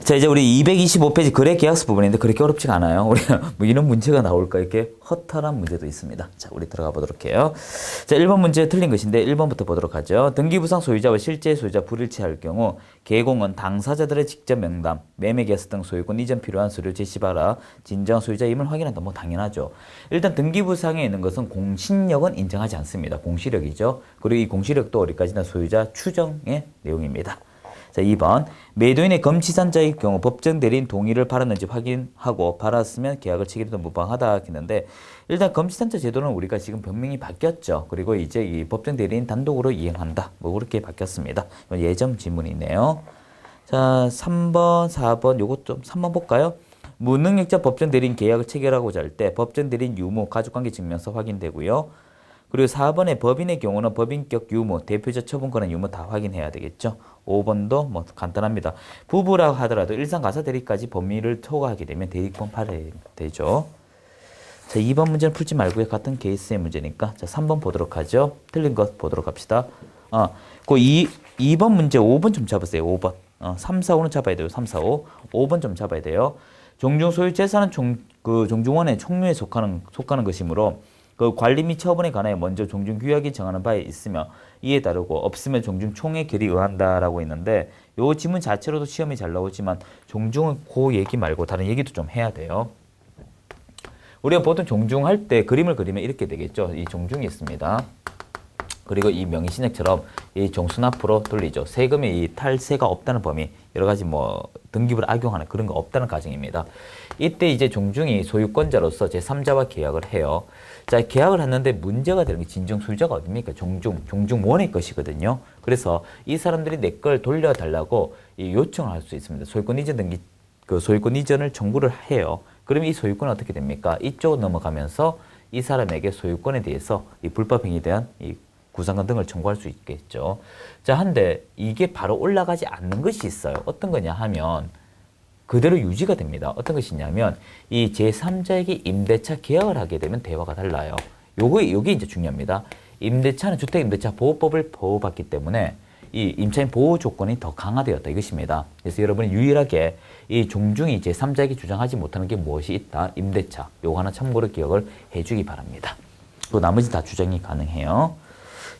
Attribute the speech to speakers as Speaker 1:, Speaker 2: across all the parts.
Speaker 1: 자, 이제 우리 225페이지 거래 계약서 부분인데 그렇게 어렵지가 않아요. 우리가 뭐 이런 문제가 나올까 이렇게 허탈한 문제도 있습니다. 자, 우리 들어가 보도록 해요. 자, 1번 문제 틀린 것인데 1번부터 보도록 하죠. 등기부상 소유자와 실제 소유자 불일치할 경우 개공은 당사자들의 직접 명담, 매매 계약서 등 소유권 이전 필요한 서류 제시바라 진정한 소유자임을 확인한다. 뭐 당연하죠. 일단 등기부상에 있는 것은 공신력은 인정하지 않습니다. 공시력이죠. 그리고 이 공시력도 어디까지나 소유자 추정의 내용입니다. 자, 2번. 매도인의 검치산자의 경우 법정 대리인 동의를 받았는지 확인하고 받았으면 계약을 체결해도 무방하다 했는데 일단 검치산자 제도는 우리가 지금 변명이 바뀌었죠. 그리고 이제 이 법정 대리인 단독으로 이행한다. 뭐 그렇게 바뀌었습니다. 예정 지문이네요. 자, 3번, 4번 요것 좀 3번 볼까요? 무능력자 법정 대리인 계약을 체결하고자 할 때 법정 대리인 유무 가족관계 증명서 확인되고요. 그리고 4번의 법인의 경우는 법인격 유무, 대표자 처분권의 유무 다 확인해야 되겠죠. 5번도 뭐 간단합니다. 부부라고 하더라도 일상가사 대리까지 범위를 초과하게 되면 대리권 팔아야 되죠. 자, 2번 문제는 풀지 말고요. 같은 케이스의 문제니까. 자, 3번 보도록 하죠. 틀린 것 보도록 합시다. 그 2번 문제 5번 좀 잡으세요. 5번. 3, 4, 5는 잡아야 돼요. 3, 4, 5. 5번 좀 잡아야 돼요. 종중 소유 재산은 종중원의 총류에 속하는 것이므로 그 관리 및 처분에 관하여 먼저 종중 규약이 정하는 바에 있으며 이에 따르고 없으면 종중 총회 결의 의한다라고 있는데 요 지문 자체로도 시험이 잘 나오지만 종중은 그 얘기 말고 다른 얘기도 좀 해야 돼요. 우리가 보통 종중할 때 그림을 그리면 이렇게 되겠죠. 이 종중이 있습니다. 그리고 이 명의신약처럼 이 종순 앞으로 돌리죠. 세금의 이 탈세가 없다는 범위, 여러 가지 뭐 등기부를 악용하는 그런 거 없다는 가정입니다. 이때 이제 종중이 소유권자로서 제3자와 계약을 해요. 자, 계약을 했는데 문제가 되는 게 진정 소유자가 어딥니까? 종중원의 것이거든요. 그래서 이 사람들이 내 걸 돌려달라고 이 요청을 할 수 있습니다. 소유권 이전 등기, 그 소유권 이전을 청구를 해요. 그러면 이 소유권은 어떻게 됩니까? 이쪽으로 넘어가면서 이 사람에게 소유권에 대해서 이 불법행위에 대한 이 구상권 등을 청구할 수 있겠죠. 자, 한데 이게 바로 올라가지 않는 것이 있어요. 어떤 거냐 하면 그대로 유지가 됩니다. 어떤 것이냐면 이 제3자에게 임대차 계약을 하게 되면 대화가 달라요. 요게 이제 중요합니다. 임대차는 주택임대차 보호법을 보호받기 때문에 이 임차인 보호 조건이 더 강화되었다 이것입니다. 그래서 여러분이 유일하게 이 종중이 제3자에게 주장하지 못하는 게 무엇이 있다? 임대차. 요거 하나 참고로 기억을 해주기 바랍니다. 그 나머지 다 주장이 가능해요.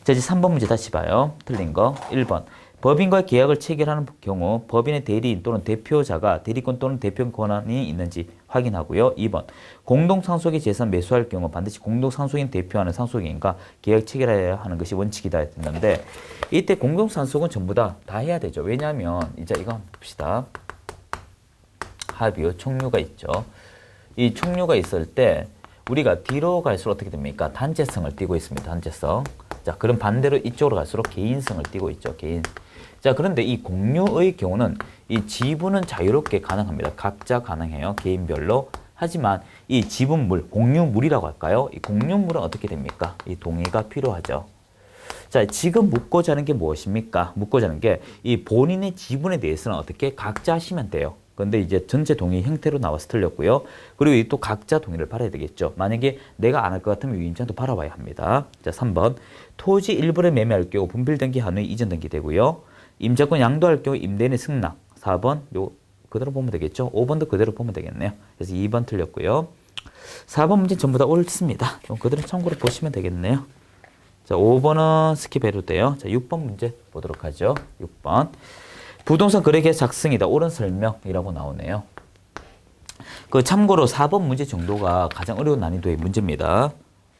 Speaker 1: 자, 이제 3번 문제 다시 봐요. 틀린 거. 1번. 법인과의 계약을 체결하는 경우 법인의 대리인 또는 대표자가 대리권 또는 대표 권한이 있는지 확인하고요. 2번. 공동상속의 재산 매수할 경우 반드시 공동상속인 대표하는 상속인과 계약 체결해야 하는 것이 원칙이다 했는데 이때 공동상속은 전부 다 해야 되죠. 왜냐하면 이제 이거 한번 봅시다. 합의요. 총류가 있죠. 이 총류가 있을 때 우리가 뒤로 갈수록 어떻게 됩니까? 단체성을 띠고 있습니다. 단체성. 자, 그럼 반대로 이쪽으로 갈수록 개인성을 띠고 있죠. 개인. 자, 그런데 이 공유의 경우는 이 지분은 자유롭게 가능합니다. 각자 가능해요. 개인별로. 하지만 이 지분물, 공유물이라고 할까요? 이 공유물은 어떻게 됩니까? 이 동의가 필요하죠. 자, 지금 묻고자 하는 게 무엇입니까? 묻고자 하는 게 이 본인의 지분에 대해서는 어떻게 각자 하시면 돼요. 그런데 이제 전체 동의 형태로 나와서 틀렸고요. 그리고 또 각자 동의를 받아야 되겠죠. 만약에 내가 안 할 것 같으면 유임자도 받아와야 합니다. 자, 3번. 토지 일부를 매매할 경우 분필 등기 한후에 이전 등기 되고요. 임차권 양도할 경우 임대인의 승낙. 4번. 요 그대로 보면 되겠죠. 5번도 그대로 보면 되겠네요. 그래서 2번 틀렸고요. 4번 문제 전부 다 옳습니다. 그대로 참고로 보시면 되겠네요. 자, 5번은 스킵해도 돼요. 자, 6번 문제 보도록 하죠. 6번. 부동산 거래계약 작성이다. 옳은 설명이라고 나오네요. 그 참고로 4번 문제 정도가 가장 어려운 난이도의 문제입니다.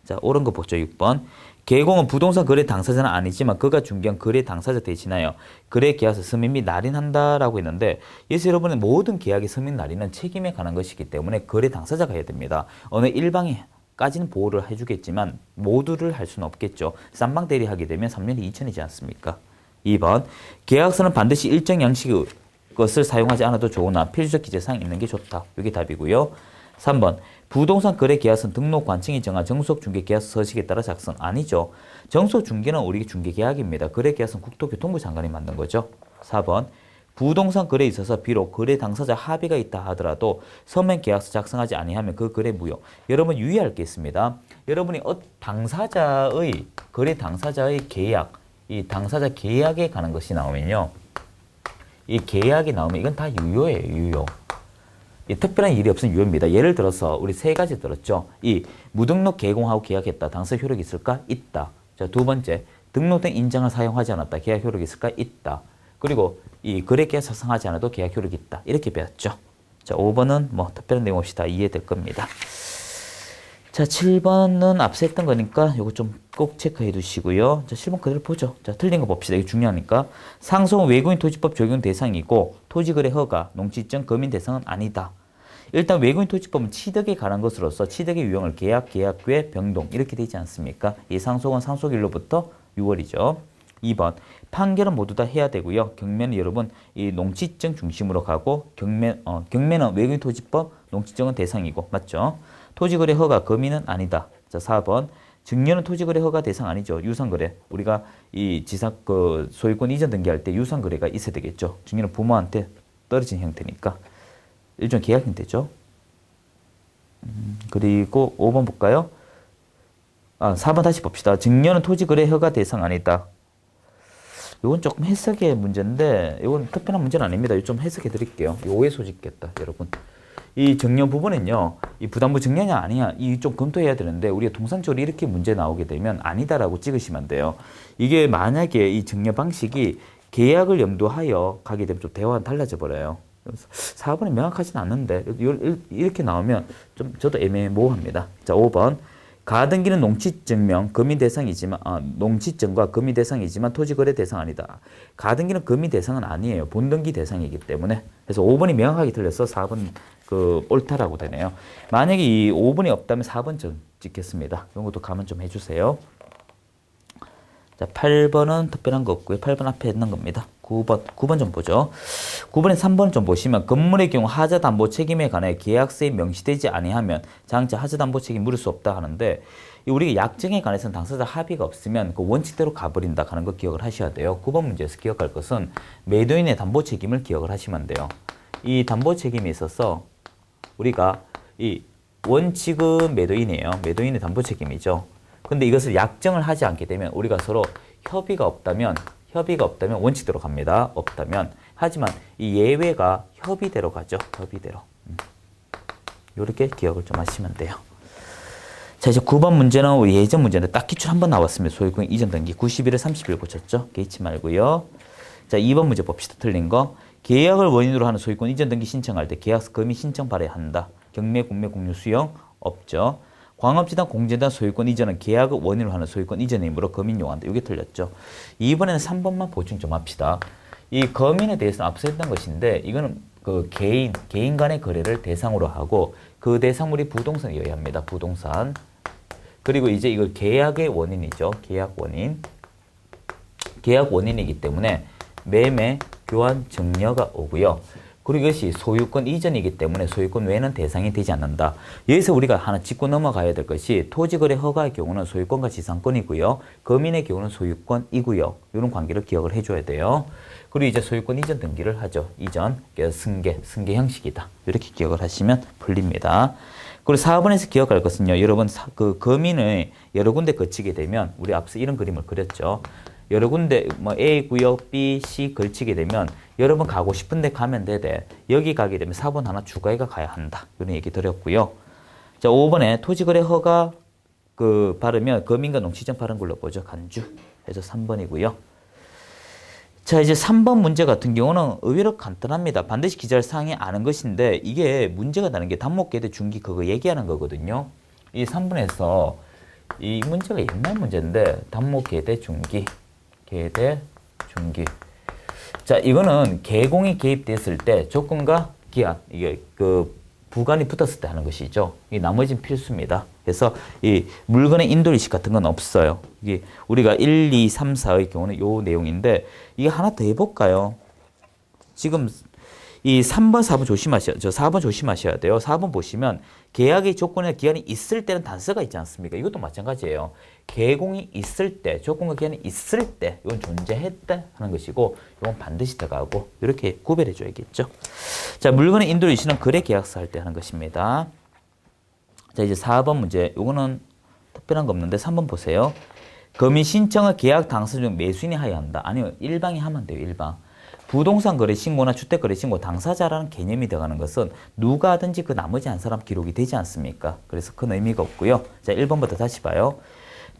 Speaker 1: 자, 옳은 거 보죠. 6번. 개공은 부동산 거래 당사자는 아니지만 그가 중개한 거래 당사자 대신하여 거래 계약서 서민 및 날인한다라고 했는데 예수 여러분의 모든 계약의 서민 날인은 책임에 관한 것이기 때문에 거래 당사자가 해야 됩니다. 어느 일방에까지는 보호를 해주겠지만 모두를 할 수는 없겠죠. 쌍방 대리하게 되면 3년이 2천이지 않습니까? 2번. 계약서는 반드시 일정 양식의 것을 사용하지 않아도 좋으나 필수적 기재사항 있는 게 좋다. 이게 답이고요. 3번. 부동산 거래 계약서는 등록 관청이 정한 정속 중개 계약서 서식에 따라 작성. 아니죠. 정속 중개는 우리 중개 계약입니다. 거래 계약서는 국토교통부 장관이 만든 거죠. 4번. 부동산 거래에 있어서 비록 거래 당사자 합의가 있다 하더라도 서면 계약서 작성하지 아니하면 그 거래 무효. 여러분 유의할 게 있습니다. 여러분이 당사자의 거래 당사자의 계약, 이 당사자 계약에 관한 것이 나오면요. 이 계약이 나오면 이건 다 유효예요, 유효. 이 특별한 일이 없으면 유효입니다. 예를 들어서 우리 세 가지 들었죠. 이 무등록 개공하고 계약했다. 당사 효력이 있을까? 있다. 자, 두 번째, 등록된 인장을 사용하지 않았다. 계약 효력이 있을까? 있다. 그리고 이 거래계약 작성하지 않아도 계약 효력이 있다. 이렇게 배웠죠. 자, 5번은 뭐 특별한 내용 없이 다 이해될 겁니다. 자, 7번은 앞서 했던 거니까 이거 좀 꼭 체크해 두시고요. 자, 7번 그대로 보죠. 자, 틀린 거 봅시다. 이게 중요하니까. 상속은 외국인 토지법 적용 대상이고 토지거래 허가, 농지증, 검인 대상은 아니다. 일단 외국인 토지법은 취득에 관한 것으로서 취득의 유형을 계약, 계약괴, 병동 이렇게 되지 않습니까? 이 상속은 상속일로부터 6월이죠. 2번 판결은 모두 다 해야 되고요. 경매는 여러분 이 농지증 중심으로 가고 경매는 외국인 토지법, 농지증은 대상이고 맞죠? 토지거래 허가, 검인은 아니다. 자, 4번 증여는 토지거래 허가 대상 아니죠. 유상거래. 우리가 이 소유권 이전 등기할 때 유상거래가 있어야 되겠죠. 증여는 부모한테 떨어진 형태니까. 일종의 계약 형태죠. 그리고 5번 볼까요? 4번 다시 봅시다. 증여는 토지거래 허가 대상 아니다. 이건 조금 해석의 문제인데 이건 특별한 문제는 아닙니다. 좀 해석해 드릴게요. 오해 소지겠다, 여러분. 이 증여 부분은요, 이 부담부 증여냐 아니냐, 이 좀 검토해야 되는데, 우리가 통상적으로 이렇게 문제 나오게 되면 아니다라고 찍으시면 돼요. 이게 만약에 이 증여 방식이 계약을 염두하여 가게 되면 좀 대화가 달라져 버려요. 4번이 명확하진 않는데, 이렇게 나오면 좀 저도 애매모호합니다. 자, 5번. 가등기는 농지증명, 검인 대상이지만, 농지증과 검인 대상이지만 토지거래 대상 아니다. 가등기는 검인 대상은 아니에요. 본등기 대상이기 때문에. 그래서 5번이 명확하게 틀려서 4번 옳다라고 되네요. 만약에 이 5번이 없다면 4번 좀 찍겠습니다. 이런 것도 감안 좀 해주세요. 자, 8번은 특별한 거 없고요. 8번 앞에 있는 겁니다. 9번 좀 보죠. 9번에 3번 좀 보시면 건물의 경우 하자 담보 책임에 관해 계약서에 명시되지 아니하면 장차 하자 담보 책임 물을 수 없다 하는데, 우리가 약정에 관해서는 당사자 합의가 없으면 그 원칙대로 가버린다 하는 거 기억을 하셔야 돼요. 9번 문제에서 기억할 것은 매도인의 담보 책임을 기억을 하시면 돼요. 이 담보 책임에 있어서 우리가 이 원칙은 매도인이에요. 매도인의 담보 책임이죠. 근데 이것을 약정을 하지 않게 되면 우리가 서로 협의가 없다면 원칙대로 갑니다. 없다면. 하지만 이 예외가 협의대로 가죠. 협의대로. 이렇게 기억을 좀 하시면 돼요. 자, 이제 9번 문제는 우리 예전 문제인데 딱 기출 한번 나왔습니다. 소유권 이전 등기 91에 30일 고쳤죠. 개의치 말고요. 자, 2번 문제 봅시다. 틀린 거. 계약을 원인으로 하는 소유권 이전 등기 신청할 때 계약서 검의 신청 발행한다. 경매, 공매, 공유, 수용 없죠. 광업지단, 공제단 소유권 이전은 계약을 원인으로 하는 소유권 이전의 힘으로 검인 요구한다. 이게 틀렸죠. 이번에는 3번만 보충 좀 합시다. 이 검인에 대해서는 앞서 했던 것인데 이거는 그 개인 간의 거래를 대상으로 하고 그 대상물이 부동산에 의합니다. 부동산. 그리고 이제 이거 계약의 원인이죠. 계약 원인. 계약 원인이기 때문에 매매, 교환, 증여가 오고요. 그리고 이것이 소유권 이전이기 때문에 소유권 외에는 대상이 되지 않는다. 여기서 우리가 하나 짚고 넘어가야 될 것이 토지거래 허가의 경우는 소유권과 지상권이고요. 검인의 경우는 소유권이고요. 이런 관계를 기억을 해줘야 돼요. 그리고 이제 소유권 이전 등기를 하죠. 이전, 승계 형식이다. 이렇게 기억을 하시면 풀립니다. 그리고 4번에서 기억할 것은요. 여러분 그 검인을 여러 군데 거치게 되면 우리 앞서 이런 그림을 그렸죠. 여러 군데 뭐 A 구역, B, C 걸치게 되면 여러분 가고 싶은 데 가면 되되 여기 가게 되면 4번 하나 추가해가 가야 한다. 이런 얘기 드렸고요. 자, 5번에 토지거래 허가 바르면 검인과 농지증 바른 걸로 보죠. 간주. 해서 3번이고요. 자, 이제 3번 문제 같은 경우는 의외로 간단합니다. 반드시 기재할 사항이 아는 것인데 이게 문제가 나는 게 단목계대 중기 그거 얘기하는 거거든요. 이 3번에서 이 문제가 옛날 문제인데 단목계대 중기. 계대 중기. 자, 이거는 계공이 개입됐을 때 조건과 기한, 이게 부관이 붙었을 때 하는 것이죠. 이 나머지는 필수입니다. 그래서 이 물건의 인도일식 같은 건 없어요. 이게 우리가 1, 2, 3, 4의 경우는 요 내용인데 이게 하나 더 해볼까요? 지금 이 3번, 4번 조심하셔야, 4번 조심하셔야 돼요. 4번 보시면 계약의 조건이나 기한이 있을 때는 단서가 있지 않습니까? 이것도 마찬가지예요. 계공이 있을 때, 조건과 기한이 있을 때, 이건 존재했다 하는 것이고, 이건 반드시 들어가고, 이렇게 구별해 줘야겠죠. 자, 물건의 인도를 이시는 거래 계약서 할 때 하는 것입니다. 자, 이제 4번 문제. 이거는 특별한 거 없는데 3번 보세요. 검의 신청을 계약 당사 중 매수인이 하여야 한다. 아니요, 일방이 하면 돼요, 일방. 부동산 거래 신고나 주택 거래 신고 당사자라는 개념이 들어가는 것은 누가 하든지 그 나머지 한 사람 기록이 되지 않습니까? 그래서 큰 의미가 없고요. 자, 1번부터 다시 봐요.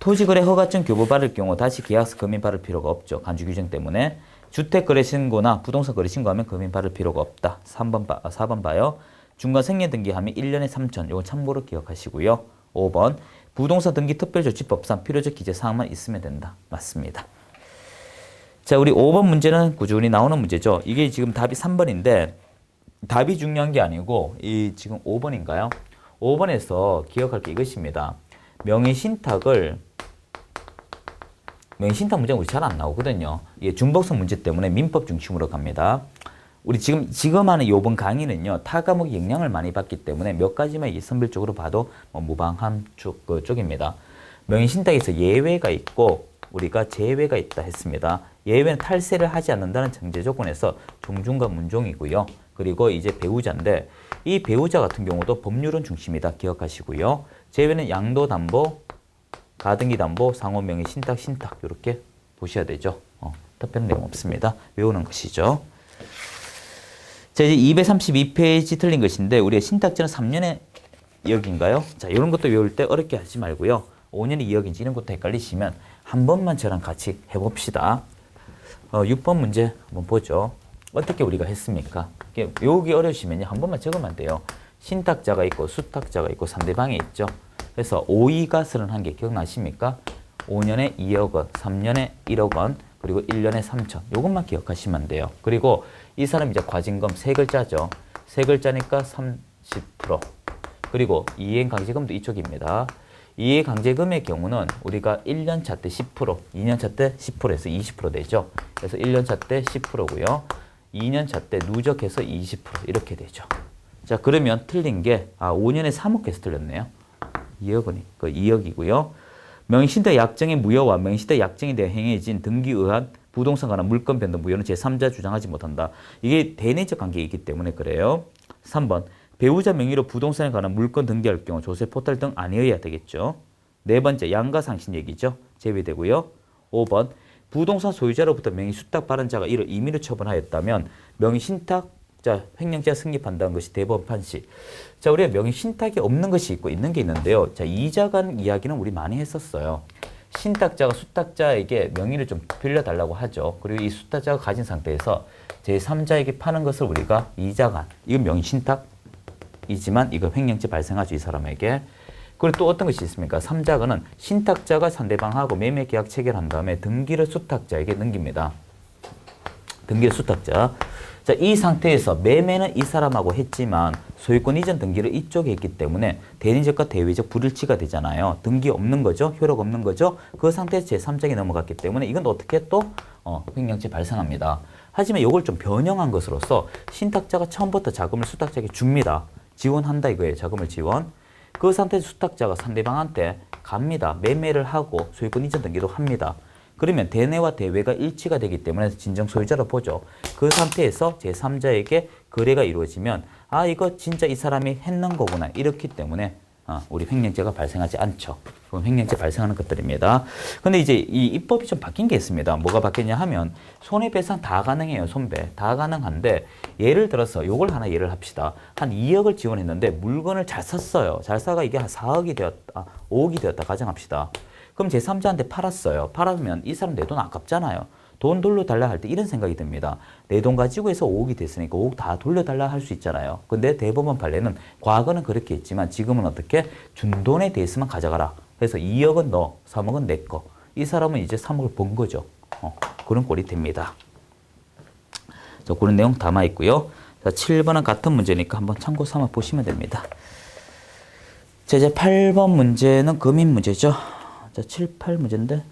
Speaker 1: 토지거래 허가증 교부 받을 경우 다시 계약서 금인 받을 필요가 없죠. 간주 규정 때문에. 주택 거래 신고나 부동산 거래 신고하면 금인 받을 필요가 없다. 4번 봐요. 중간 생애 등기하면 1년에 3천. 이건 참고로 기억하시고요. 5번. 부동산 등기 특별조치법상 필요적 기재 사항만 있으면 된다. 맞습니다. 자, 우리 5번 문제는 꾸준히 나오는 문제죠. 이게 지금 답이 3번인데 답이 중요한 게 아니고 이 지금 5번인가요? 5번에서 기억할 게 이것입니다. 명의신탁 문제는 우리 잘 안 나오거든요. 이게 중복성 문제 때문에 민법 중심으로 갑니다. 우리 지금 하는 요번 강의는요, 타 과목이 영향을 많이 받기 때문에 몇 가지만 선별적으로 봐도 무방한 쪽입니다. 명의신탁에서 예외가 있고 우리가 제외가 있다 했습니다. 예외는 탈세를 하지 않는다는 전제 조건에서 종중과 문종이고요. 그리고 이제 배우자인데 이 배우자 같은 경우도 법률은 중심이다 기억하시고요. 제외는 양도담보, 가등기담보, 상호명의 신탁 이렇게 보셔야 되죠. 특별한 내용 없습니다. 외우는 것이죠. 자, 이제 232페이지 틀린 것인데 우리의 신탁제는 3년의 2억인가요? 자, 이런 것도 외울 때 어렵게 하지 말고요. 5년에 2억인지 이런 것도 헷갈리시면 한 번만 저랑 같이 해봅시다. 6번 문제 한번 보죠. 어떻게 우리가 했습니까? 여기 어려우시면 한 번만 적으면 돼요. 신탁자가 있고 수탁자가 있고 상대방이 있죠. 그래서 5이가설은 한 개 기억나십니까? 5년에 2억 원, 3년에 1억 원, 그리고 1년에 3천. 요것만 기억하시면 돼요. 그리고 이 사람 이제 과징금 세 글자죠. 세 글자니까 30%. 그리고 이행강제금도 이쪽입니다. 이해강제금의 경우는 우리가 1년차 때 10%, 2년차 때 10%에서 20% 되죠. 그래서 1년차 때 10%고요. 2년차 때 누적해서 20% 이렇게 되죠. 자, 그러면 틀린 게 5년에 3억해서 틀렸네요. 2억은 2억이고요. 명의신탁 약정의 무효와 명의신탁 약정에 대해 행해진 등기에 의한 부동산 관한 물건 변동 무효는 제3자 주장하지 못한다. 이게 대내적 관계이기 때문에 그래요. 3번. 배우자 명의로 부동산에 관한 물건 등기할 경우 조세 포탈 등 아니어야 되겠죠. 네 번째, 양가상신 얘기죠. 제외되고요. 5번, 부동산 소유자로부터 명의 수탁 발언자가 이를 임의로 처분하였다면 명의 신탁자 횡령죄가 성립한다는 것이 대법원 판시. 자, 우리가 명의 신탁이 없는 것이 있고 있는 게 있는데요. 자, 이자 간 이야기는 우리 많이 했었어요. 신탁자가 수탁자에게 명의를 좀 빌려달라고 하죠. 그리고 이 수탁자가 가진 상태에서 제3자에게 파는 것을 우리가 이자 간, 이건 명의 신탁 이지만 이거 횡령죄 발생하죠, 이 사람에게. 그리고 또 어떤 것이 있습니까? 3자가는 신탁자가 상대방하고 매매 계약 체결한 다음에 등기를 수탁자에게 넘깁니다. 등기를 수탁자. 자, 이 상태에서 매매는 이 사람하고 했지만 소유권 이전 등기를 이쪽에 했기 때문에 대리적과 대외적 불일치가 되잖아요. 등기 없는 거죠. 효력 없는 거죠. 그 상태에서 제3자에게 넘어갔기 때문에 이건 어떻게 또 횡령죄 발생합니다. 하지만 이걸 좀 변형한 것으로서 신탁자가 처음부터 자금을 수탁자에게 줍니다. 지원한다 이거예요. 자금을 지원. 그 상태에서 수탁자가 상대방한테 갑니다. 매매를 하고 소유권 이전 등기도 합니다. 그러면 대내와 대외가 일치가 되기 때문에 진정 소유자로 보죠. 그 상태에서 제3자에게 거래가 이루어지면 이거 진짜 이 사람이 했는 거구나. 이렇기 때문에 우리 횡령죄가 발생하지 않죠. 그건 횡령죄 발생하는 것들입니다. 근데 이제 이 입법이 좀 바뀐 게 있습니다. 뭐가 바뀌냐 하면 손해배상 다 가능해요. 손배. 다 가능한데 예를 들어서 요걸 하나 예를 합시다. 한 2억을 지원했는데 물건을 잘 샀어요. 잘 사가 이게 한 4억이 되었다. 5억이 되었다 가정합시다. 그럼 제3자한테 팔았어요. 팔았으면 이 사람 내 돈 아깝잖아요. 돈 돌려달라 할 때 이런 생각이 듭니다. 내 돈 가지고 해서 5억이 됐으니까 5억 다 돌려달라 할 수 있잖아요. 근데 대법원 판례는 과거는 그렇게 했지만 지금은 어떻게? 준 돈에 대해서만 가져가라. 그래서 2억은 너, 3억은 내 거. 이 사람은 이제 3억을 번 거죠. 그런 꼴이 됩니다. 자, 그런 내용 담아 있고요. 자, 7번은 같은 문제니까 한번 참고 삼아 보시면 됩니다. 자, 이제 8번 문제는 금인 문제죠. 자, 7, 8 문제인데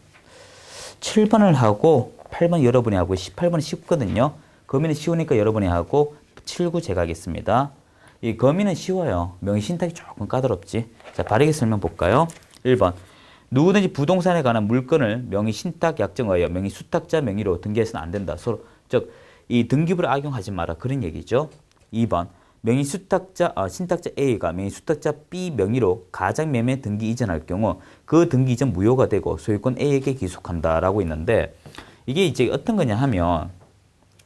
Speaker 1: 7번을 하고 8번 여러분이 하고 18번은 쉽거든요. 금인은 쉬우니까 여러분이 하고 7, 9 제가 하겠습니다. 이 금인은 쉬워요. 명의신탁이 조금 까다롭지. 자, 바르게 설명 볼까요? 1번. 누구든지 부동산에 관한 물건을 명의신탁 약정에 의하여 명의수탁자 명의로 등기해서는 안 된다. 서로, 즉, 이 등기부를 악용하지 마라. 그런 얘기죠. 2번. 신탁자 A가 명의수탁자 B 명의로 가장매매 등기 이전할 경우 그 등기 이전 무효가 되고 소유권 A에게 기속한다라고 있는데 이게 이제 어떤 거냐 하면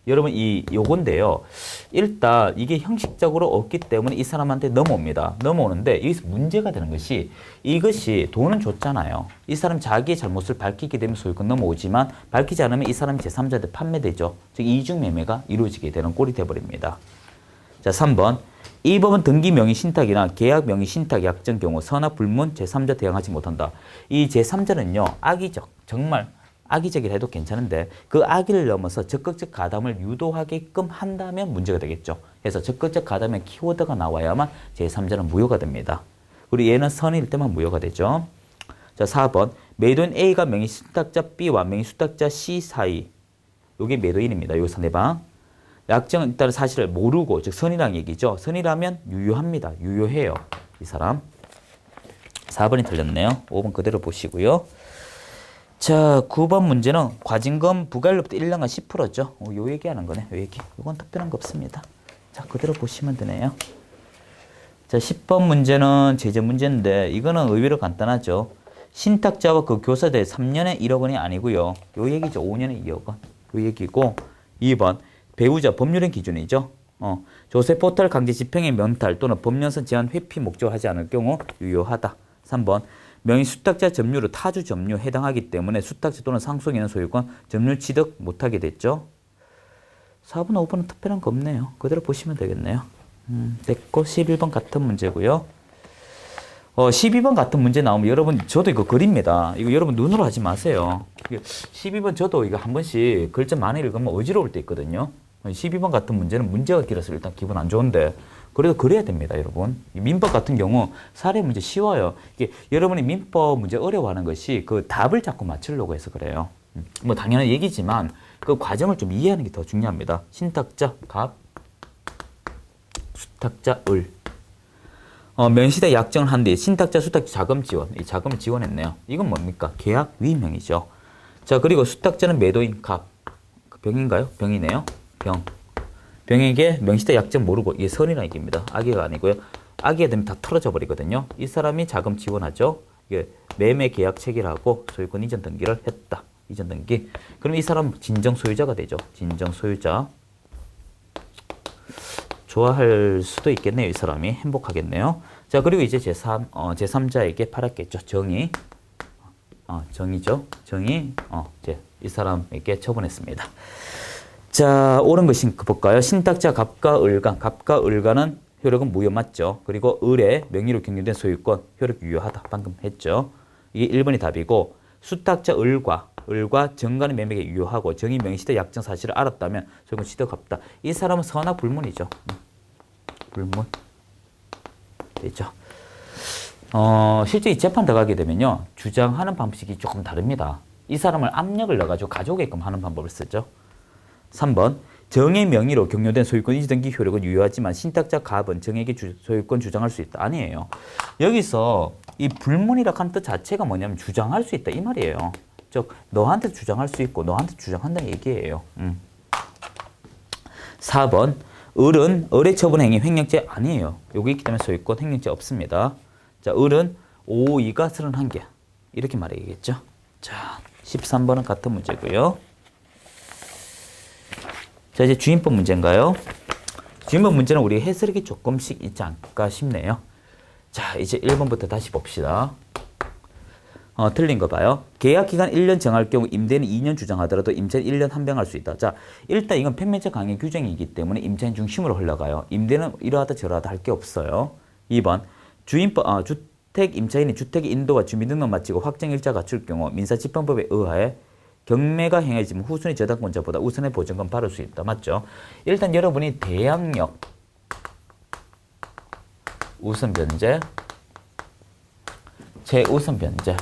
Speaker 1: 여러분 요건데요. 일단 이게 형식적으로 없기 때문에 이 사람한테 넘어옵니다. 넘어오는데 여기서 문제가 되는 것이 이것이 돈은 줬잖아요. 이 사람 자기의 잘못을 밝히게 되면 소유권 넘어오지만 밝히지 않으면 이 사람이 제3자한테 판매되죠. 즉 이중 매매가 이루어지게 되는 꼴이 돼버립니다. 자, 3번. 이 법은 등기 명의 신탁이나 계약 명의 신탁 약정 경우 선악 불문 제3자 대항하지 못한다. 이 제3자는요. 악의적, 정말 악의적이라 해도 괜찮은데 그 악의를 넘어서 적극적 가담을 유도하게끔 한다면 문제가 되겠죠. 그래서 적극적 가담의 키워드가 나와야만 제3자는 무효가 됩니다. 그리고 얘는 선일 때만 무효가 되죠. 자, 4번. 매도인 A가 명의 신탁자 B와 명의 수탁자 C 사이. 이게 매도인입니다. 요 상대방. 약정은 일단 사실을 모르고, 즉 선이라는 얘기죠. 선이라면 유효합니다. 유효해요. 이 사람. 4번이 틀렸네요. 5번 그대로 보시고요. 자, 9번 문제는 과징금 부과일로부터 1년간 10%죠. 요 얘기하는 거네. 요 얘기. 이건 특별한 거 없습니다. 자, 그대로 보시면 되네요. 자, 10번 문제는 제재 문제인데 이거는 의외로 간단하죠. 신탁자와 그 교사대 3년에 1억 원이 아니고요. 요 얘기죠. 5년에 2억 원. 요 얘기고 2번 배우자 법률행 기준이죠. 조세 포탈 강제 집행의 면탈 또는 법령상 제한 회피 목적을 하지 않을 경우 유효하다. 3번 명의 수탁자 점유로 타주 점유 해당하기 때문에 수탁자 또는 상속에 있는 소유권 점유 취득 못하게 됐죠. 4번, 5번은 특별한 거 없네요. 그대로 보시면 되겠네요. 됐고 11번 같은 문제고요. 12번 같은 문제 나오면 여러분 저도 이거 그립니다. 이거 여러분 눈으로 하지 마세요. 12번 저도 이거 한 번씩 글자 많이 읽으면 어지러울 때 있거든요. 12번 같은 문제는 문제가 길어서 일단 기분 안 좋은데 그래도 그래야 됩니다, 여러분. 민법 같은 경우 사례 문제 쉬워요. 이게 여러분이 민법 문제 어려워하는 것이 그 답을 자꾸 맞추려고 해서 그래요. 뭐 당연한 얘기지만 그 과정을 좀 이해하는 게 더 중요합니다. 신탁자 갑, 수탁자 을. 명시대 약정을 한 뒤에 신탁자, 수탁자 자금 지원. 이 자금을 지원했네요. 이건 뭡니까? 계약 위임형이죠. 자, 그리고 수탁자는 매도인 갑. 병인가요? 병이네요. 병. 병에게 명시대 약정 모르고 이게 선이라는 얘기입니다. 악의가 아니고요. 악의가 되면 다 털어져 버리거든요. 이 사람이 자금 지원하죠. 이게 매매 계약 체결하고 소유권 이전 등기를 했다. 이전 등기. 그럼 이 사람 진정 소유자가 되죠. 진정 소유자. 좋아할 수도 있겠네요. 이 사람이 행복하겠네요. 자, 그리고 이제 제3자에게 팔았겠죠. 정의. 정의죠. 정의. 이제 이 사람에게 처분했습니다. 자, 옳은 것이 볼까요? 신탁자 갑과 을간. 갑과 을간은 효력은 무효 맞죠. 그리고 을의 명의로 경유된 소유권 효력 유효하다. 방금 했죠. 이게 1번이 답이고 수탁자 을과 정간의 매매가 유효하고 정의 명시대 약정 사실을 알았다면 소유권 취득 없다. 이 사람은 선악 불문이죠. 불문 되죠. 실제 이 재판 들어가게 되면요. 주장하는 방식이 조금 다릅니다. 이 사람을 압력을 넣어가지고 가져오게끔 하는 방법을 쓰죠. 3번 정의 명의로 경료된 소유권 이전 등기 효력은 유효하지만 신탁자 갑은 정에게 소유권 주장할 수 있다. 아니에요. 여기서 이 불문이라 한 뜻 자체가 뭐냐면 주장할 수 있다 이 말이에요. 즉 너한테 주장할 수 있고 너한테 주장한다는 얘기예요. 4번 을은 을의 처분 행위 횡령죄 아니에요. 여기 있기 때문에 소유권 횡령죄 없습니다. 자, 을은 5, 2가 31개 이렇게 말해야겠죠. 자, 13번은 같은 문제고요. 자, 이제 주임법 문제인가요? 주임법 문제는 우리 해설이 조금씩 있지 않을까 싶네요. 자, 이제 1번부터 다시 봅시다. 틀린 거 봐요. 계약기간 1년 정할 경우 임대인은 2년 주장하더라도 임차인 1년 한병할 수 있다. 자, 일단 이건 팽매제 강의 규정이기 때문에 임차인 중심으로 흘러가요. 임대는 이러하다 저러하다 할 게 없어요. 2번 주택 임차인이 주택의 인도와 주민등록 마치고 확정일자 갖출 경우 민사집행법에 의하여 경매가 행해지면 후순위 저당권자보다 우선의 보증금 받을 수 있다. 맞죠? 일단 여러분이 대항력 우선 변제 최우선 변제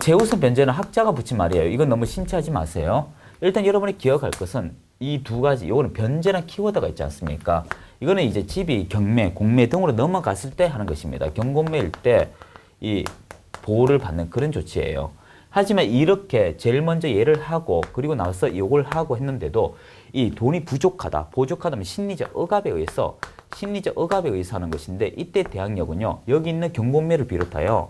Speaker 1: 최우선 변제는 학자가 붙인 말이에요. 이건 너무 심취하지 마세요. 일단 여러분이 기억할 것은 이 두 가지, 이거는 변제란 키워드가 있지 않습니까? 이거는 이제 집이 경매, 공매 등으로 넘어갔을 때 하는 것입니다. 경공매일 때 이 보호를 받는 그런 조치예요. 하지만 이렇게 제일 먼저 얘를 하고 그리고 나서 이걸 하고 했는데도 이 돈이 부족하다면 심리적 억압에 의해서 하는 것인데 이때 대항력은요. 여기 있는 경공매를 비롯하여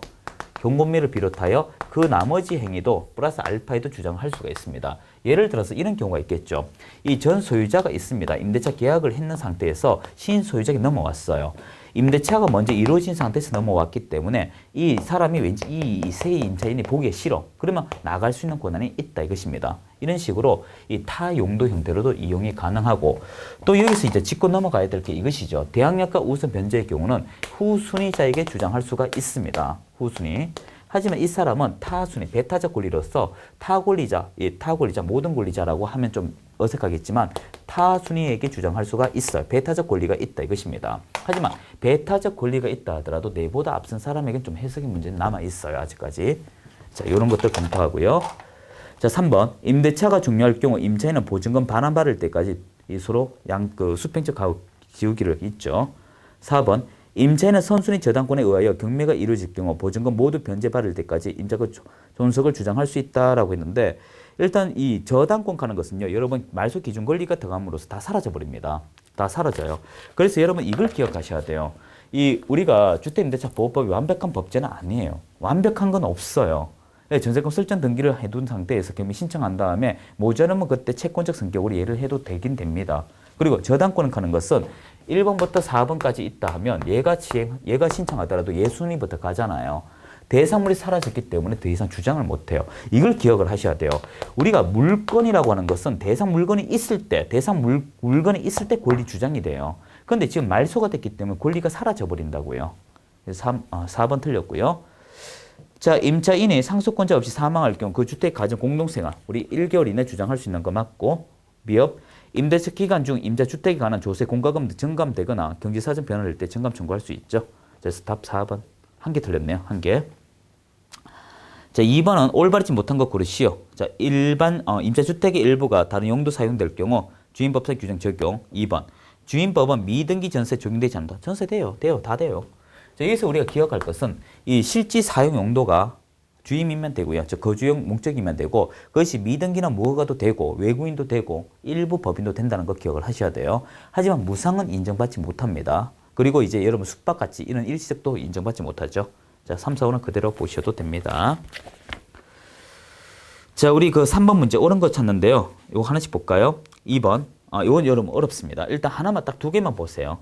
Speaker 1: 동금리를 비롯하여 그 나머지 행위도 플러스 알파에도 주장할 수가 있습니다. 예를 들어서 이런 경우가 있겠죠. 이 전 소유자가 있습니다. 임대차 계약을 했는 상태에서 신소유자가 넘어왔어요. 임대차가 먼저 이루어진 상태에서 넘어왔기 때문에 이 사람이 왠지 이 새 임차인이 보기에 싫어. 그러면 나갈 수 있는 권한이 있다 이것입니다. 이런 식으로 이 타용도 형태로도 이용이 가능하고 또 여기서 이제 짚고 넘어가야 될 게 이것이죠. 대항력과 우선 변제의 경우는 후순위자에게 주장할 수가 있습니다. 후순위. 하지만 이 사람은 타순위, 배타적 권리로서 타권리자, 타권리자, 모든 권리자라고 하면 좀 어색하겠지만 타순위에게 주장할 수가 있어요. 배타적 권리가 있다 이것입니다. 하지만 배타적 권리가 있다 하더라도 내보다 앞선 사람에게는 좀 해석의 문제는 남아 있어요. 아직까지. 자, 이런 것들 검토하고요. 자, 3번. 임대차가 종료할 경우 임차인은 보증금 반환받을 때까지 서로 수평적 가구 지우기를 있죠. 4번. 임차인은 선순위 저당권에 의하여 경매가 이루어질 경우 보증금 모두 변제받을 때까지 임차권 존속을 주장할 수 있다라고 했는데 일단 이 저당권 가는 것은요. 여러분 말소 기준 권리가 들어감으로써 다 사라져 버립니다. 다 사라져요. 그래서 여러분 이걸 기억하셔야 돼요. 이 우리가 주택임대차보호법이 완벽한 법제는 아니에요. 완벽한 건 없어요. 전세금 설정 등기를 해둔 상태에서 경매 신청한 다음에 모자라면 그때 채권적 성격으로 이해를 해도 되긴 됩니다. 그리고 저당권을 가는 것은 1번부터 4번까지 있다 하면 얘가 신청하더라도 예순위부터 가잖아요. 대상물이 사라졌기 때문에 더 이상 주장을 못해요. 이걸 기억을 하셔야 돼요. 우리가 물건이라고 하는 것은 대상 물건이 있을 때, 물건이 있을 때 권리 주장이 돼요. 그런데 지금 말소가 됐기 때문에 권리가 사라져 버린다고요. 4번 틀렸고요. 자, 임차인이 상속권자 없이 사망할 경우 그 주택 가정 공동생활 우리 1개월 이내 주장할 수 있는 거 맞고 미흡 임대차 기간 중 임차 주택에 관한 조세 공과금 증감되거나 경제사정 변화를 할 때 증감 청구할 수 있죠. 그래서 답 4번. 한 개 틀렸네요. 한 개. 자, 2번은 올바르지 못한 것 고르시오. 자, 일반 임차 주택의 일부가 다른 용도 사용될 경우 주임법상 규정 적용. 2번. 주임법은 미등기 전세 적용되지 않는다. 전세 돼요. 다 돼요. 자, 여기서 우리가 기억할 것은 이 실지 사용 용도가 주임이면 되고요. 즉 거주용 목적이면 되고 그것이 미등기나 무허가도 되고 외국인도 되고 일부 법인도 된다는 거 기억을 하셔야 돼요. 하지만 무상은 인정받지 못합니다. 그리고 이제 여러분 숙박같이 이런 일시적도 인정받지 못하죠. 자, 3, 4, 5는 그대로 보셔도 됩니다. 자, 우리 그 3번 문제 옳은 거 찾는데요. 이거 하나씩 볼까요? 2번. 이건 여러분 어렵습니다. 일단 하나만 딱 두 개만 보세요.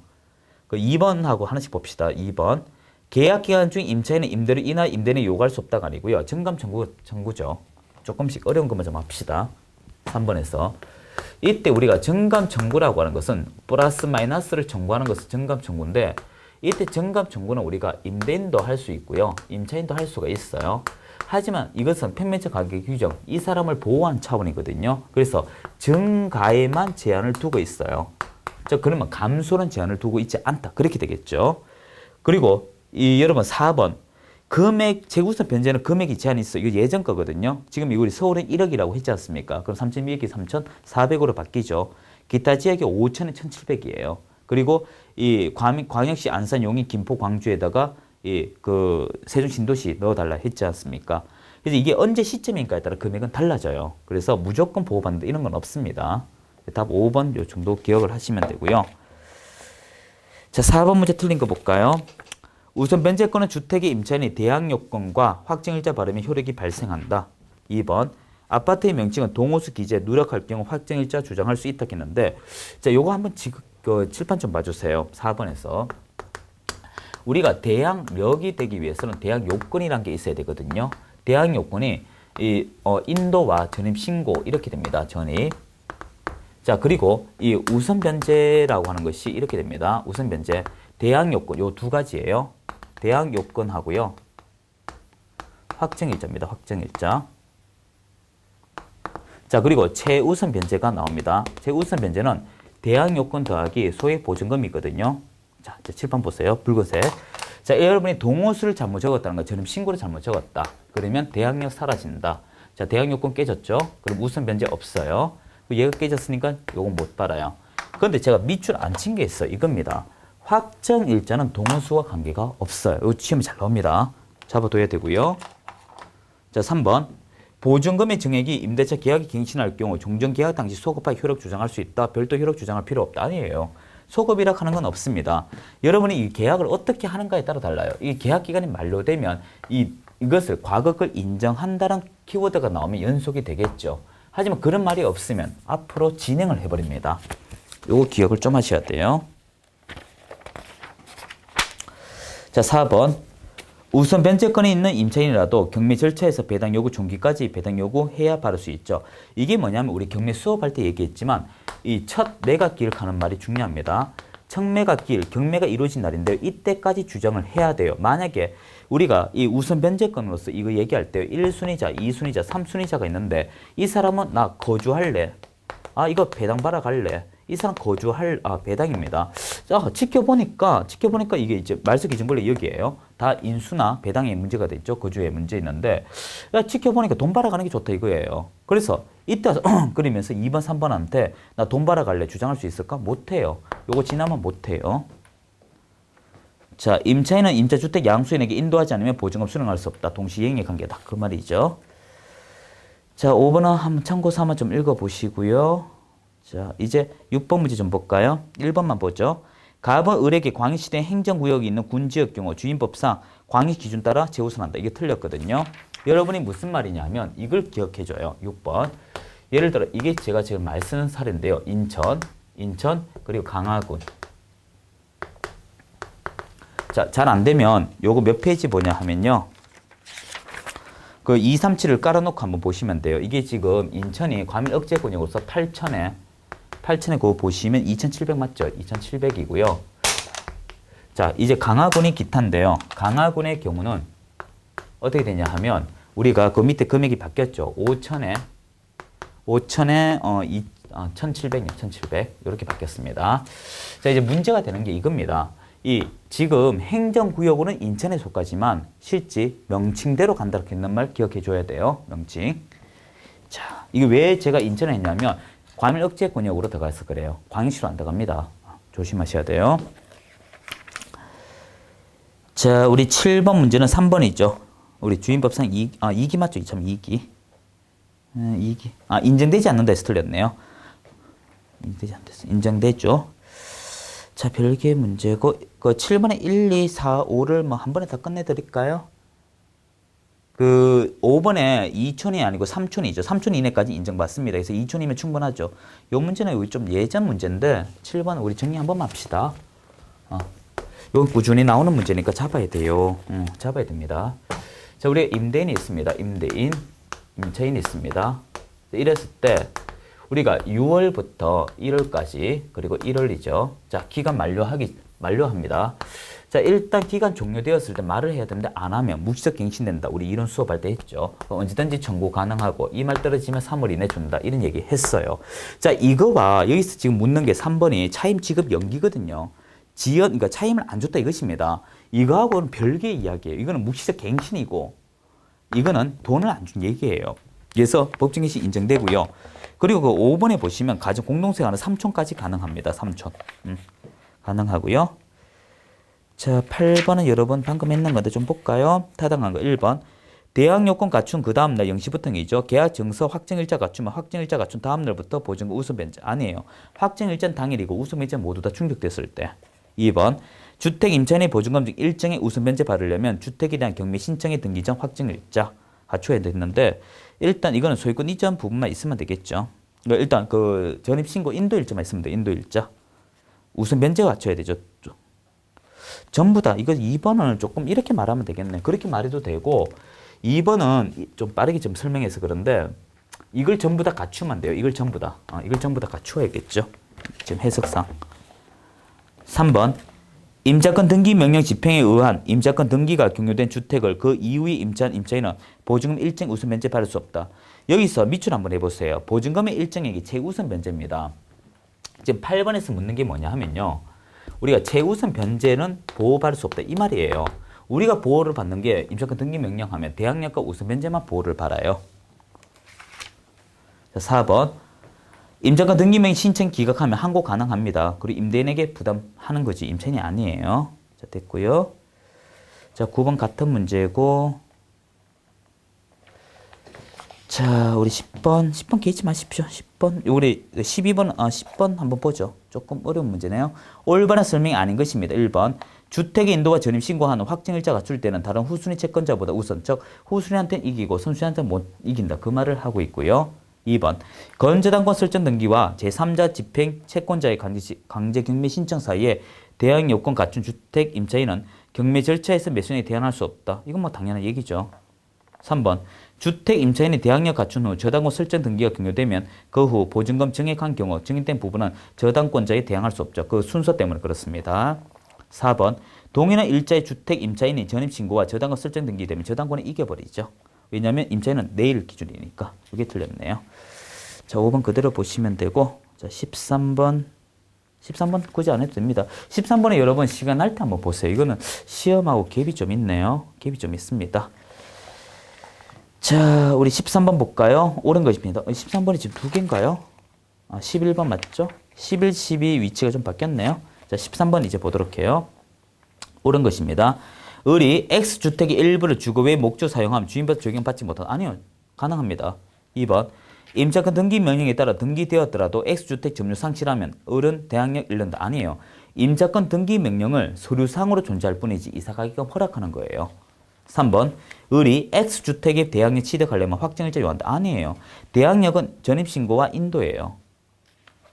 Speaker 1: 그 2번하고 하나씩 봅시다. 2번. 계약 기간 중 임차인은 임대료 인하 임대인을 요구할 수 없다가 아니고요. 증감 청구죠. 조금씩 어려운 것만 좀 합시다. 3번에서. 이때 우리가 증감 청구라고 하는 것은 플러스 마이너스를 청구하는 것은 증감 청구인데 이때 증감 청구는 우리가 임대인도 할 수 있고요. 임차인도 할 수가 있어요. 하지만 이것은 평면적 가격 규정, 이 사람을 보호한 차원이거든요. 그래서 증가에만 제한을 두고 있어요. 자, 그러면 감소는 제한을 두고 있지 않다. 그렇게 되겠죠. 그리고 여러분 4번. 금액, 재구성 변제는 금액이 제한이 있어. 이거 예전 거거든요. 지금 우리 서울은 1억이라고 했지 않습니까? 그럼 3,200이 3,400으로 바뀌죠. 기타 지역이 5,000에 1,700이에요. 그리고 이 광역시 안산, 용인, 김포, 광주에다가 그 세종 신도시 넣어달라 했지 않습니까? 그래서 이게 언제 시점인가에 따라 금액은 달라져요. 그래서 무조건 보호받는다 이런 건 없습니다. 답 5번 요 정도 기억을 하시면 되고요. 자, 4번 문제 틀린 거 볼까요? 우선 변제권은 주택의 임차인이 대항 요건과 확정일자 발행의 효력이 발생한다. 2번. 아파트의 명칭은 동호수 기재 누락할 경우 확정일자 주장할 수 있다 했는데 자, 요거 한번 칠판 좀 봐주세요. 4번에서. 우리가 대항력이 되기 위해서는 대항 요건이란 게 있어야 되거든요. 대항 요건이 인도와 전입 신고 이렇게 됩니다. 전입. 자, 그리고 이 우선 변제라고 하는 것이 이렇게 됩니다. 우선 변제. 대항 요건 요 두 가지예요. 대항 요건하고요. 확정일자입니다. 확정일자. 자, 그리고 최우선 변제가 나옵니다. 최우선 변제는 대항 요건 더하기 소액 보증금이거든요. 자, 이제 칠판 보세요. 붉은색. 자, 여러분이 동호수를 잘못 적었다는 거, 저는 신고를 잘못 적었다. 그러면 대항력 사라진다. 자, 대항 요건 깨졌죠? 그럼 우선 변제 없어요. 얘가 깨졌으니까 요건 못 받아요. 그런데 제가 밑줄 안 친 게 있어요. 이겁니다. 확정일자는 동호수와 관계가 없어요. 이거 시험에 잘 나옵니다. 잡아둬야 되고요. 자, 3번. 보증금의 증액이 임대차 계약이 갱신할 경우 종전계약 당시 소급화 효력 주장할 수 있다. 별도 효력 주장할 필요 없다. 아니에요. 소급이라 하는 건 없습니다. 여러분이 이 계약을 어떻게 하는가에 따라 달라요. 이 계약 기간이 만료되면 이 이것을 과거 걸 인정한다는 키워드가 나오면 연속이 되겠죠. 하지만 그런 말이 없으면 앞으로 진행을 해버립니다. 요거 기억을 좀 하셔야 돼요. 자, 4번. 우선 변제권이 있는 임차인이라도 경매 절차에서 배당 요구 종기까지 배당 요구해야 받을 수 있죠. 이게 뭐냐면 우리 경매 수업할 때 얘기했지만 이 첫 매각기일 가는 말이 중요합니다. 첫 매각기일 경매가 이루어진 날인데 이때까지 주장을 해야 돼요. 만약에 우리가 이 우선 변제권으로서 이거 얘기할 때 1순위자, 2순위자, 3순위자가 있는데 이 사람은 나 거주할래. 아, 이거 배당 받아갈래. 이 사람 거주할 배당입니다. 자, 지켜보니까 이게 이제 말소 기준 본래 여기에요. 다 인수나 배당에 문제가 됐죠. 거주에 문제 있는데 야, 지켜보니까 돈 받아가는 게 좋다 이거예요. 그래서 이때 와서 그러면서 2번, 3번한테 나 돈 받아갈래 주장할 수 있을까? 못해요. 요거 지나면 못해요. 자, 임차인은 임차주택 양수인에게 인도하지 않으면 보증금 수령할 수 없다. 동시행위 관계다. 그 말이죠. 자, 5번은 한번 참고 삼아 좀 읽어보시고요. 자, 이제 6번 문제 좀 볼까요? 1번만 보죠. 갑은 을에게 광역시대 행정구역이 있는 군지역 경우 주임법상 광역 기준 따라 재우선한다. 이게 틀렸거든요. 여러분이 무슨 말이냐면 이걸 기억해줘요. 6번. 예를 들어 이게 제가 지금 말 쓰는 사례인데요. 인천 그리고 강화군. 자, 잘 안 되면 요거 몇 페이지 보냐 하면요. 그 237을 깔아놓고 한번 보시면 돼요. 이게 지금 인천이 과밀 억제권역으로서 8천에 그거 보시면 2,700 맞죠? 2,700이고요. 자, 이제 강화군이 기타인데요. 강화군의 경우는 어떻게 되냐 하면 우리가 그 밑에 금액이 바뀌었죠. 5천에 1,700이요. 1,700 이렇게 바뀌었습니다. 자, 이제 문제가 되는 게 이겁니다. 이 지금 행정구역으로는 인천에 속하지만 실제 명칭대로 간다 이렇게 있는 말 기억해 줘야 돼요. 명칭. 자, 이게 왜 제가 인천에 했냐면 과밀 억제 권역으로 들어가서 그래요. 광역시로 안 들어갑니다. 조심하셔야 돼요. 자, 우리 7번 문제는 3번이죠. 우리 주임법상 2기 맞죠? 참 2기. 2기. 인정되지 않는다 해서 틀렸네요. 인정되죠. 자, 별개의 문제고 그 7번에 1, 2, 4, 5를 뭐 한 번에 다 끝내드릴까요? 그 5번에 2촌이 아니고 3촌이죠. 3촌 이내까지 인정받습니다. 그래서 2촌이면 충분하죠. 요 문제는 좀 예전 문제인데 7번 우리 정리 한 번만 합시다. 요 꾸준히 나오는 문제니까 잡아야 돼요. 잡아야 됩니다. 자, 우리 임대인이 있습니다. 임대인, 임차인이 있습니다. 이랬을 때 우리가 6월부터 1월까지 그리고 1월이죠. 자, 기간 만료합니다. 자, 일단 기간 종료되었을 때 말을 해야 되는데 안 하면 무기적 갱신된다. 우리 이런 수업할 때 했죠. 언제든지 청구 가능하고 이 말 떨어지면 3월 이내 준다. 이런 얘기 했어요. 자, 이거와 여기서 지금 묻는 게 3번이 차임 지급 연기거든요. 그러니까 차임을 안 줬다 이것입니다. 이거하고는 별개의 이야기예요. 이거는 무기적 갱신이고 이거는 돈을 안 준 얘기예요. 그래서 법정개시 인정되고요. 그리고 그 5번에 보시면 가정 공동생활은 3촌까지 가능합니다. 3촌. 가능하고요. 자, 8번은 여러분 방금 했는 건데 좀 볼까요? 타당한 거 1번. 대항 요건 갖춘 그 다음날 0시부터이죠. 계약 증서 확정일자 갖추면 확정일자 갖춘 다음날부터 보증금 우선 변제. 아니에요. 확정일자는 당일이고 우선 변제 모두 다 충족됐을 때. 2번. 주택 임차인의 보증금 중 일정의 우선 변제 받으려면 주택에 대한 경매 신청의 등기 전 확정일자 갖춰야 되는데 일단 이거는 소유권 이전 부분만 있으면 되겠죠. 그러니까 일단 그 전입신고 인도일자만 있으면 돼요. 인도일자. 우선 변제 갖춰야 되죠. 전부 다 이거 2번은 조금 이렇게 말하면 되겠네. 그렇게 말해도 되고 2번은 좀 빠르게 좀 설명해서 그런데 이걸 전부 다 갖추면 돼요. 이걸 전부 다. 이걸 전부 다 갖추어야겠죠. 지금 해석상. 3번. 임차권 등기 명령 집행에 의한 임차권 등기가 종료된 주택을 그 이후에 임차한 임차인은 보증금 일정 우선 변제 받을 수 없다. 여기서 밑줄 한번 해보세요. 보증금의 일정액이 최우선 변제입니다. 지금 8번에서 묻는 게 뭐냐 하면요. 우리가 최우선 변제는 보호받을 수 없다. 이 말이에요. 우리가 보호를 받는 게 임차권 등기 명령하면 대항력과 우선 변제만 보호를 받아요. 자, 4번. 임차권 등기 명령 신청 기각하면 항고 가능합니다. 그리고 임대인에게 부담하는 거지 임차인이 아니에요. 자, 됐고요. 자, 9번 같은 문제고. 자, 우리 10번 개의치 마십시오. 10번. 10번, 우리 12번, 10번 한번 보죠. 조금 어려운 문제네요. 올바른 설명이 아닌 것입니다. 1번. 주택의 인도와 전입 신고하는 확정일자 갖출 때는 다른 후순위 채권자보다 우선, 즉 후순위한테는 이기고 선순위한테는 못 이긴다. 그 말을 하고 있고요. 2번. 건저당권 설정 등기와 제3자 집행 채권자의 강제 경매 신청 사이에 대항 요건 갖춘 주택 임차인은 경매 절차에서 매수인에 대항할 수 없다. 이건 뭐 당연한 얘기죠. 3번. 주택 임차인이 대항력 갖춘 후 저당권 설정 등기가 종료되면 그 후 보증금 증액한 경우 증액된 부분은 저당권자에 대항할 수 없죠. 그 순서 때문에 그렇습니다. 4번. 동일한 일자의 주택 임차인이 전입신고와 저당권 설정 등기되면 저당권이 이겨버리죠. 왜냐하면 임차인은 내일 기준이니까. 이게 틀렸네요. 자, 5번 그대로 보시면 되고, 자, 13번 굳이 안 해도 됩니다. 13번에 여러분 시간 날 때 한번 보세요. 이거는 시험하고 갭이 좀 있네요. 갭이 좀 있습니다. 자, 우리 13번 볼까요? 옳은 것입니다. 13번이 지금 두 개인가요? 11번 맞죠? 11, 12 위치가 좀 바뀌었네요. 자, 13번 이제 보도록 해요. 옳은 것입니다. 을이 X주택의 일부를 주거 외 목적 사용하면 주인보다 적용받지 못한다. 아니요. 가능합니다. 2번. 임차권 등기 명령에 따라 등기되었더라도 X주택 점유 상실하면 을은 대항력 잃는다. 아니에요. 임차권 등기 명령을 서류상으로 존재할 뿐이지 이사가기가 허락하는 거예요. 3번. 을이 X주택의 대항력 취득하려면 확정일자 요한다. 아니에요. 대항력은 전입신고와 인도예요.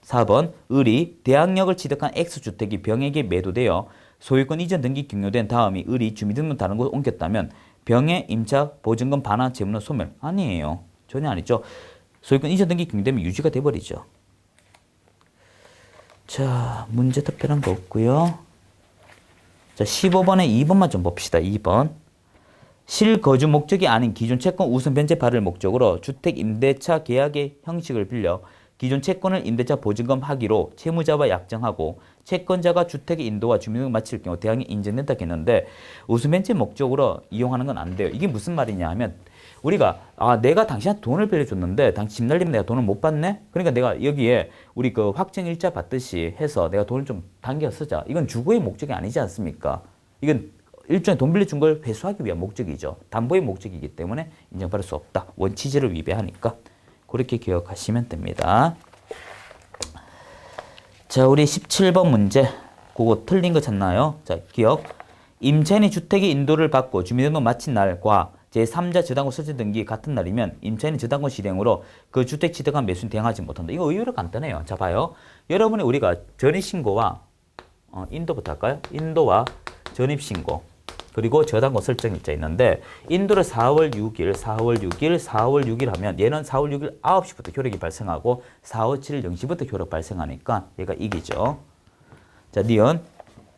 Speaker 1: 4번. 을이 대항력을 취득한 X주택이 병에게 매도되어 소유권 이전 등기 종료된 다음이 을이 주민등록 다른 곳에 옮겼다면 병의 임차 보증금 반환 재물은 소멸. 아니에요. 전혀 아니죠. 소유권 이전 등기 종료되면 유지가 돼버리죠. 자, 문제 특별한 거 없고요. 자, 15번에 2번만 좀 봅시다. 2번. 실거주 목적이 아닌 기존 채권 우선 변제 발을 목적으로 주택 임대차 계약의 형식을 빌려 기존 채권을 임대차 보증금 하기로 채무자와 약정하고 채권자가 주택의 인도와 주민등록 마칠 경우 대항이 인정된다 했는데 우선 변제 목적으로 이용하는 건 안 돼요. 이게 무슨 말이냐 하면 우리가 내가 당신한테 돈을 빌려줬는데 당신 집 날리면 내가 돈을 못 받네? 그러니까 내가 여기에 우리 그 확정일자 받듯이 해서 내가 돈을 좀 당겨 쓰자. 이건 주거의 목적이 아니지 않습니까? 이건 일종의 돈 빌려준 걸 회수하기 위한 목적이죠. 담보의 목적이기 때문에 인정받을 수 없다. 원치제를 위배하니까. 그렇게 기억하시면 됩니다. 자, 우리 17번 문제. 그거 틀린 거 찾나요? 자, 기억. 임차인이 주택의 인도를 받고 주민등록 마친 날과 제3자 저당권 설정 등기 같은 날이면 임차인이 저당권 실행으로 그 주택 취득한 매수인 대항하지 못한다. 이거 의외로 간단해요. 자, 봐요. 여러분이 우리가 전입신고와 인도부터 할까요? 인도와 전입신고 그리고 저당권 설정일자 있는데 인도를 4월 6일 하면 얘는 4월 6일 9시부터 효력이 발생하고 4월 7일 0시부터 효력 발생하니까 얘가 이기죠. 자, 니은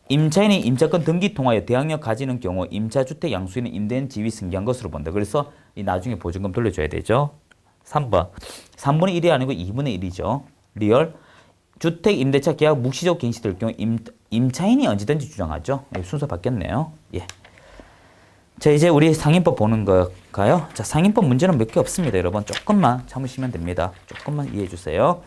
Speaker 1: 임차인이 임차권 등기 통하여 대항력 가지는 경우 임차주택 양수인은 임대인 지위 승계한 것으로 본다. 그래서 이 나중에 보증금 돌려줘야 되죠. 3번. 3분의 1이 아니고 2분의 1이죠. 리얼. 주택 임대차 계약 묵시적 갱시될 경우 임차인이 언제든지 주장하죠. 순서 바뀌었네요. 예. 자, 이제 우리 상인법 보는 걸까요? 자, 상인법 문제는 몇 개 없습니다. 여러분 조금만 참으시면 됩니다. 조금만 이해해 주세요.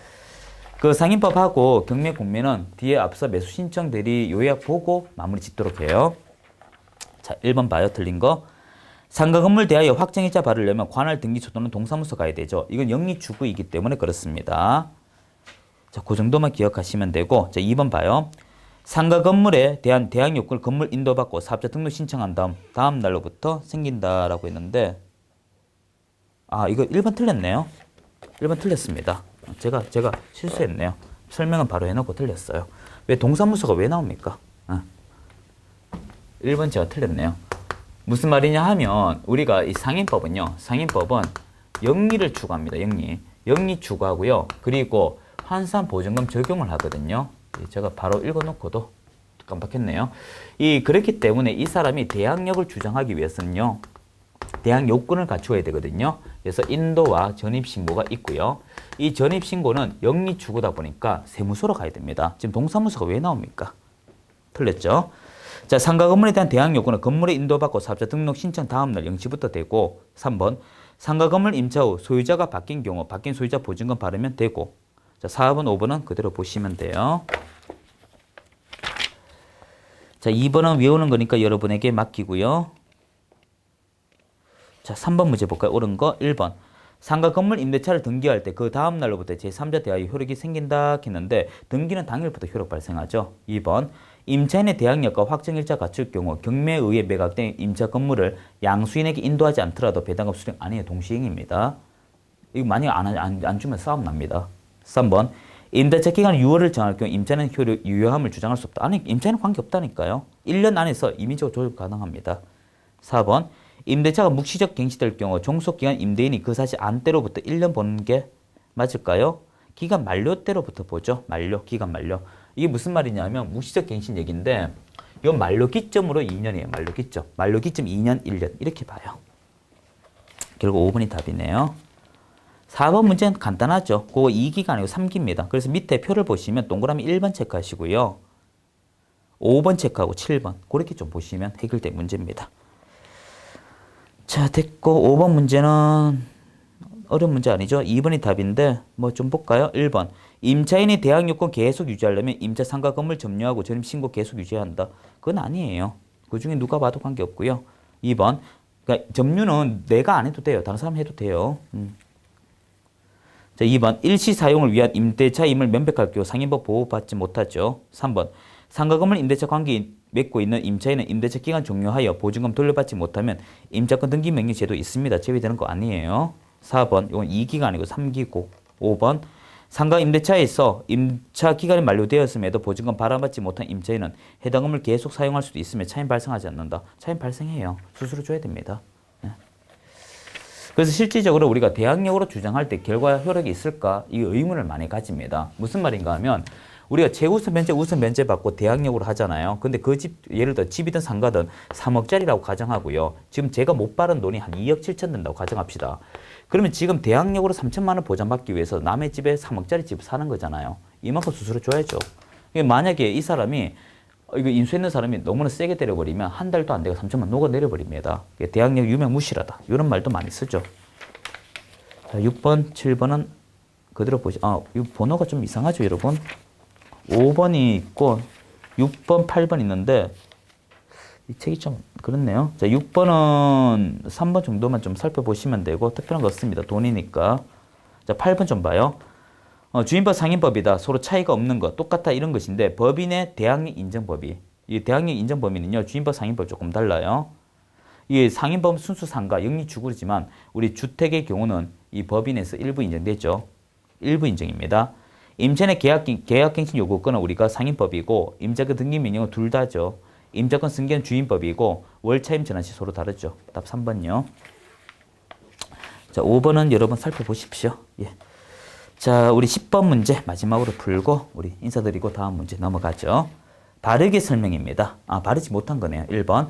Speaker 1: 그 상인법하고 경매 공매는 뒤에 앞서 매수 신청 대리 요약 보고 마무리 짓도록 해요. 자, 1번 봐요. 틀린 거. 상가 건물 대하여 확정일자 받으려면 관할 등기소 또는 동사무소 가야 되죠. 이건 영리주구이기 때문에 그렇습니다. 자, 그 정도만 기억하시면 되고, 자, 2번 봐요. 상가 건물에 대한 대항 요건을 건물 인도받고 사업자 등록 신청한 다음 날로부터 생긴다라고 했는데, 이거 1번 틀렸네요. 1번 틀렸습니다. 제가 실수했네요. 설명은 바로 해놓고 틀렸어요. 왜 동사무소가 왜 나옵니까? 1번 제가 틀렸네요. 무슨 말이냐 하면 우리가 이 상인법은 영리를 추구합니다. 영리 추구하고요. 그리고 환산 보증금 적용을 하거든요. 제가 바로 읽어놓고도 깜빡했네요. 그렇기 때문에 이 사람이 대항력을 주장하기 위해서는요. 대항 요건을 갖추어야 되거든요. 그래서 인도와 전입신고가 있고요. 이 전입신고는 영리 추구다 보니까 세무서로 가야 됩니다. 지금 동사무소가 왜 나옵니까? 틀렸죠? 자, 상가 건물에 대한 대항 요건은 건물에 인도받고 사업자 등록 신청 다음날 0시부터 되고 3번 상가 건물 임차 후 소유자가 바뀐 경우 바뀐 소유자 보증금 받으면 되고 자, 4번, 5번은 그대로 보시면 돼요. 자, 2번은 외우는 거니까 여러분에게 맡기고요. 자, 3번 문제 볼까요? 옳은 거 1번. 상가 건물 임대차를 등기할 때 그 다음 날로부터 제3자 대하에 효력이 생긴다 했는데 등기는 당일부터 효력 발생하죠. 2번 임차인의 대항력과 확정일자 갖출 경우 경매에 의해 매각된 임차 건물을 양수인에게 인도하지 않더라도 배당금 수령 안 해요. 동시행입니다. 이거 만약 안 주면 싸움 납니다. 3번 임대차 기간 6월을 정할 경우 임차인은 효력 유효함을 주장할 수 없다. 아니 임차인은 관계없다니까요. 1년 안에서 임의적으로 조절 가능합니다. 4번 임대차가 묵시적 갱시될 경우 종속기간 임대인이 그 사실 안때로부터 1년 보는 게 맞을까요? 기간 만료 때로부터 보죠. 만료, 기간 만료. 이게 무슨 말이냐면 묵시적 갱신 얘기인데 이 만료 기점으로 2년이에요. 만료 기점. 만료 기점 2년, 1년 이렇게 봐요. 결국 5번이 답이네요. 4번 문제는 간단하죠. 그거 2기가 아니고 3기입니다. 그래서 밑에 표를 보시면 동그라미 1번 체크하시고요. 5번 체크하고 7번 그렇게 좀 보시면 해결될 문제입니다. 자, 됐고 5번 문제는 어려운 문제 아니죠. 2번이 답인데 뭐 좀 볼까요? 1번 임차인이 대항요건 계속 유지하려면 임차 상가 건물 점유하고 전입 신고 계속 유지해야 한다. 그건 아니에요. 그중에 누가 봐도 관계없고요. 2번 그러니까 점유는 내가 안 해도 돼요. 다른 사람 해도 돼요. 자, 2번 일시 사용을 위한 임대차임을 명백할 경우 상인법 보호받지 못하죠. 3번 상가 건물 임대차 관계 맺고 있는 임차인은 임대차 기간 종료하여 보증금 돌려받지 못하면 임차권 등기 명령 제도 있습니다. 제외되는 거 아니에요. 4번 이건 2기가 아니고 3기고 5번 상가 임대차에서 임차 기간이 만료되었음에도 보증금 발환받지 못한 임차인은 해당 건물 계속 사용할 수도 있으며 차임 발생하지 않는다. 차임 발생해요. 수수료 줘야 됩니다. 네. 그래서 실질적으로 우리가 대항력으로 주장할 때 결과 효력이 있을까? 이 의문을 많이 가집니다. 무슨 말인가 하면 우리가 최우선 면제, 우선 면제 받고 대항력으로 하잖아요. 근데 그 집, 예를 들어 집이든 상가든 3억짜리라고 가정하고요. 지금 제가 못 받은 돈이 한 2억 7천 된다고 가정합시다. 그러면 지금 대항력으로 3천만 원 보장받기 위해서 남의 집에 3억짜리 집 사는 거잖아요. 이만큼 수수료 줘야죠. 만약에 이 사람이 이거 인수했는 사람이 너무나 세게 때려버리면 한 달도 안 되고 3천만 원 녹아내려버립니다. 대항력 유명무실하다. 이런 말도 많이 쓰죠. 자, 6번, 7번은 그대로 보시. 이 번호가 좀 이상하죠, 여러분. 5번이 있고 6번, 8번 있는데 이 책이 좀 그렇네요. 자, 6번은 3번 정도만 좀 살펴보시면 되고 특별한 거 없습니다. 돈이니까. 자, 8번 좀 봐요. 주인법 상인법이다. 서로 차이가 없는 것. 똑같다 이런 것인데 법인의 대항력 인정법이. 이 대항력 인정 범위는요. 주인법 상인법 조금 달라요. 이 상인법 순수 상가 영리 주구지만 우리 주택의 경우는 이 법인에서 일부 인정되죠. 일부 인정입니다. 임차인의 계약갱신 요구권은 우리가 상인법이고 임자권 등기 명령은 둘 다죠. 임자권 승계는 주인법이고 월차임 전환시 서로 다르죠. 답 3번요. 자, 5번은 여러분 살펴보십시오. 예. 자, 우리 10번 문제 마지막으로 풀고 우리 인사드리고 다음 문제 넘어가죠. 바르게 설명입니다. 바르지 못한 거네요. 1번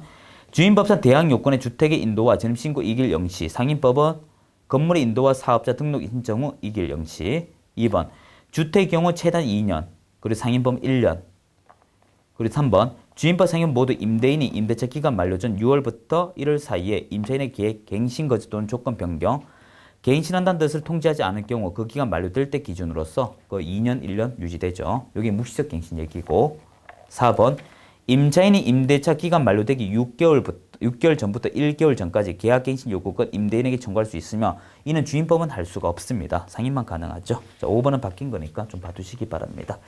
Speaker 1: 주인법상 대항 요건의 주택의 인도와 전입신고 이길 0시 상인법은 건물의 인도와 사업자 등록 신청 후 이길 0시 2번 주택의 경우 최단 2년 그리고 상인법 1년 그리고 3번 주인법 상인 모두 임대인이 임대차 기간 만료 전 6월부터 1월 사이에 임차인의 계획 갱신 거짓 또는 조건 변경 갱신한다는 뜻을 통지하지 않을 경우 그 기간 만료될 때 기준으로서 그 2년, 1년 유지되죠. 여기 묵시적 갱신 얘기고 4번 임차인이 임대차 기간 만료되기 6개월 전부터 1개월 전까지 계약갱신 요구권 임대인에게 청구할 수 있으며 이는 주인법은 할 수가 없습니다. 상인만 가능하죠. 자, 5번은 바뀐 거니까 좀 봐두시기 바랍니다.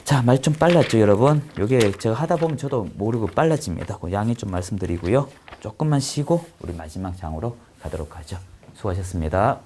Speaker 1: 자, 말 좀 빨랐죠, 여러분? 요게 제가 하다 보면 저도 모르고 빨라집니다. 그 양해 좀 말씀드리고요. 조금만 쉬고 우리 마지막 장으로 가도록 하죠. 수고하셨습니다.